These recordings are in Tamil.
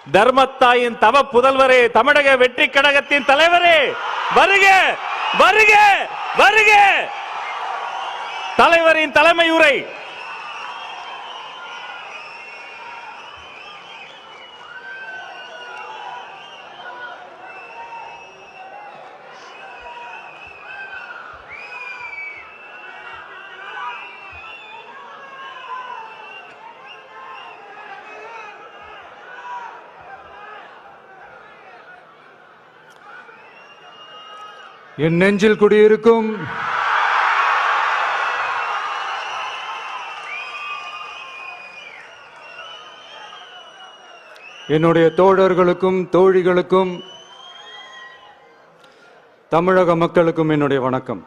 தர்மத்தாயின் தவ புதல்வரே, தமிழக வெற்றி கழகத்தின் தலைவரே, வருக வருக வருக. தலைவரின் தலைமை உரை. என் நெஞ்சில் குடியிருக்கும் என்னுடைய தோழர்களுக்கும் தோழிகளுக்கும் தமிழக மக்களுக்கும் என்னுடைய வணக்கம்.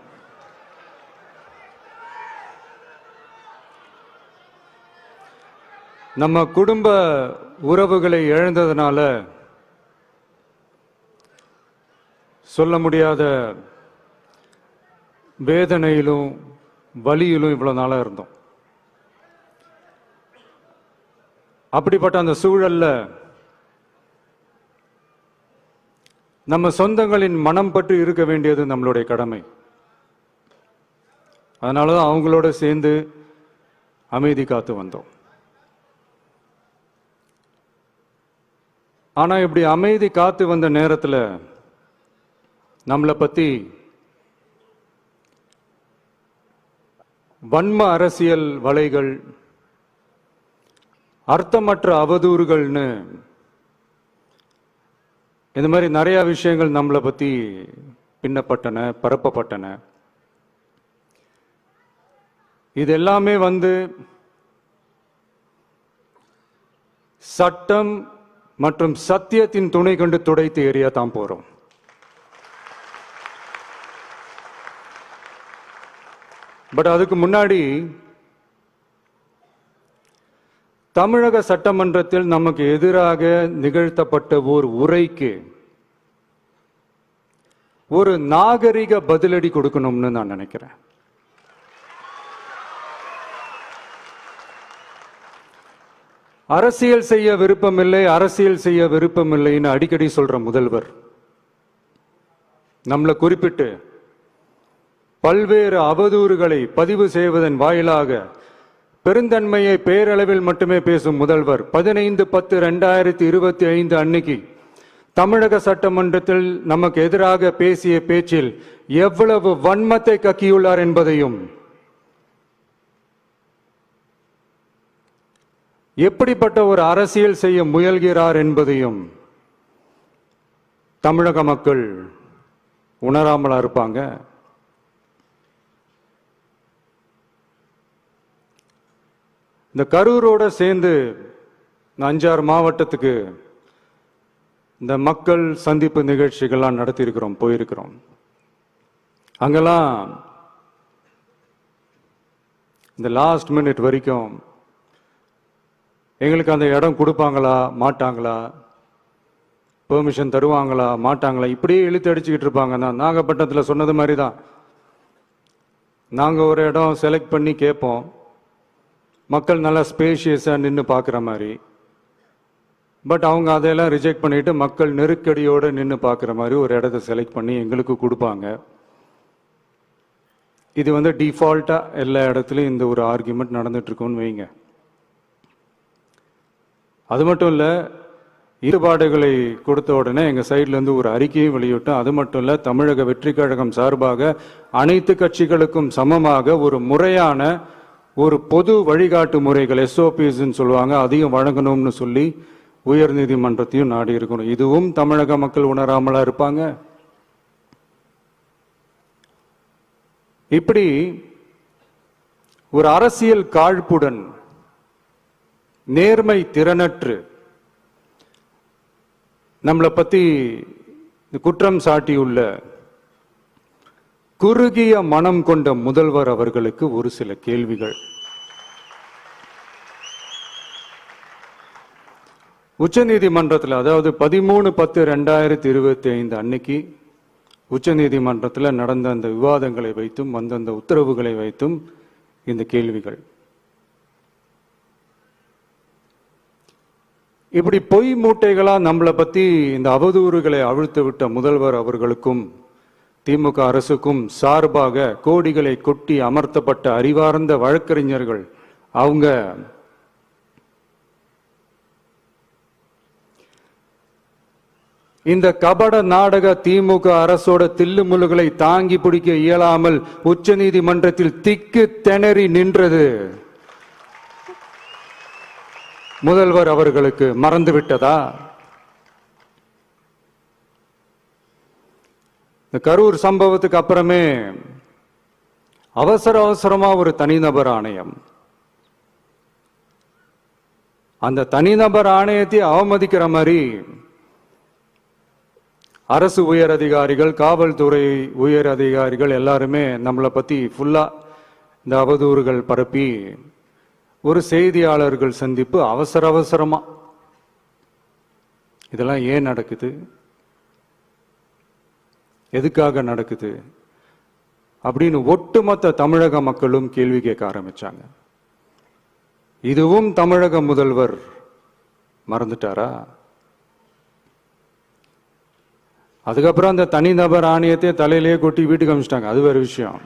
நம்ம குடும்ப உறவுகளை இழந்ததுனால சொல்ல முடியாத வேதனையிலும் வலியிலும் இவ்வளவு நாளா இருந்தோம். அப்படிப்பட்ட அந்த சூழல்ல நம்ம சொந்தங்களின் மனம் பற்றி இருக்க வேண்டியது நம்மளுடைய கடமை. அதனாலதான் அவங்களோட சேர்ந்து அமைதி காத்து வந்தோம். ஆனா இப்படி அமைதி காத்து வந்த நேரத்துல நம்மளை பத்தி வன்ம அரசியல் வலைகள், அர்த்தமற்ற அவதூறுகள்னு இந்த மாதிரி நிறைய விஷயங்கள் நம்மளை பத்தி பின்னப்பட்டன, பரப்பப்பட்டன. இது எல்லாமே சட்டம் மற்றும் சத்தியத்தின் துணை கொண்டு துடைத்து எறிய தான் போறோம். பட் அதுக்கு முன்னாடி தமிழக சட்டமன்றத்தில் நமக்கு எதிராக நிகழ்த்தப்பட்ட ஒரு உரைக்கு ஒரு நாகரிக பதிலடி கொடுக்கணும்னு நான் நினைக்கிறேன். அரசியல் செய்ய விருப்பமில்லை, அரசியல் செய்ய விருப்பமில்லைன்னு அடிக்கடி சொல்ற முதல்வர் நம்மளை குறிப்பிட்டு பல்வேறு அவதூறுகளை பதிவு செய்வதன் வாயிலாக பெருந்தன்மையை பேரளவில் மட்டுமே பேசும் முதல்வர் 15/10/2025 அன்னைக்கு தமிழக சட்டமன்றத்தில் நமக்கு எதிராக பேசிய பேச்சில் எவ்வளவு வன்மத்தை கக்கியுள்ளார் என்பதையும், எப்படிப்பட்ட ஒரு அரசியல் செய்ய முயல்கிறார் என்பதையும் தமிழக மக்கள் உணராமலா இருப்பாங்க. இந்த கரூரோட சேர்ந்து 5-6 மாவட்டத்துக்கு இந்த மக்கள் சந்திப்பு நிகழ்ச்சிகள்லாம் நடத்தியிருக்கிறோம், போயிருக்கிறோம். அங்கெல்லாம் இந்த லாஸ்ட் மினிட் வரைக்கும் எங்களுக்கு அந்த இடம் கொடுப்பாங்களா மாட்டாங்களா, பெர்மிஷன் தருவாங்களா மாட்டாங்களா, இப்படியே இழுத்து அடிச்சுக்கிட்டு இருப்பாங்க. நான் நாகப்பட்டினத்தில் சொன்னது மாதிரி தான். நாங்கள் ஒரு இடம் செலக்ட் பண்ணி கேட்போம், மக்கள் நல்லா ஸ்பேஷியஸாக நின்று பார்க்குற மாதிரி. பட் அவங்க அதையெல்லாம் ரிஜெக்ட் பண்ணிட்டு மக்கள் நெருக்கடியோடு நின்று பார்க்குற மாதிரி ஒரு இடத்த செலக்ட் பண்ணி எங்களுக்கு கொடுப்பாங்க. இது டிஃபால்ட்டாக எல்லா இடத்துலையும் இந்த ஒரு ஆர்குமெண்ட் நடந்துட்டு இருக்குன்னு வைங்க. அது மட்டும் இல்லை, ஈடுபாடுகளை கொடுத்த உடனே எங்கள் சைட்லேருந்து ஒரு அறிக்கையும் வெளியிட்டோம். அது மட்டும் இல்லை, தமிழக வெற்றி கழகம் சார்பாக அனைத்து கட்சிகளுக்கும் சமமாக ஒரு முறையான ஒரு பொது வழிகாட்டு முறைகள் SOPs சொல்லுவாங்க, அதையும் வழங்கணும்னு சொல்லி உயர் நீதிமன்றத்தையும் நாடி இருக்கணும். இதுவும் தமிழக மக்கள் உணராமலா இருப்பாங்க. இப்படி ஒரு அரசியல் காழ்ப்புடன், நேர்மை திறனற்று நம்மளை பத்தி குற்றம் சாட்டியுள்ள குறுகிய மனம் கொண்ட முதல்வர் அவர்களுக்கு ஒரு சில கேள்விகள். உச்சநீதிமன்றத்தில், அதாவது 13/10/2025 அன்னைக்கு உச்சநீதிமன்றத்தில் நடந்த அந்த விவாதங்களை வைத்தும் வந்த உத்தரவுகளை வைத்தும் இந்த கேள்விகள். இப்படி பொய் மூட்டைகளா நம்மளை பத்தி இந்த அவதூறுகளை அவிழ்த்து விட்ட முதல்வர் அவர்களுக்கும் திமுக அரசுக்கும் சார்பாக கோடிகளை கொட்டி அமர்த்தப்பட்ட அறிவார்ந்த வழக்கறிஞர்கள் அவங்க இந்த கபட நாடக திமுக அரசோட தில்லுமுல்லுகளை தாங்கி பிடிக்க இயலாமல் உச்ச நீதிமன்றத்தில் திக்கு திணறி நின்றது முதல்வர் அவர்களுக்கு மறந்துவிட்டதா? இந்த கரூர் சம்பவத்துக்கு அப்புறமே அவசரமா ஒரு தனிநபர் ஆணையம், அந்த தனிநபர் ஆணையத்தை அவமதிக்கிற மாதிரி அரசு உயர் அதிகாரிகள், காவல்துறை உயர் அதிகாரிகள் எல்லாருமே நம்மளை பத்தி ஃபுல்லா இந்த அவதூறுகள் பரப்பி ஒரு செய்தியாளர்கள் சந்திப்பு அவசரமா. இதெல்லாம் ஏன் நடக்குது? எதுக்காக நடக்குது அப்படின்னு ஒட்டுமொத்த தமிழக மக்களும் கேள்வி கேட்க ஆரம்பிச்சாங்க. இதுவும் தமிழக முதல்வர் மறந்துட்டாரா? அதுக்கப்புறம் அந்த தனிநபர் ஆணையத்தை தலையிலேயே கொட்டி வீட்டுக்கு அனுப்பிச்சிட்டாங்க. அது வேற விஷயம்.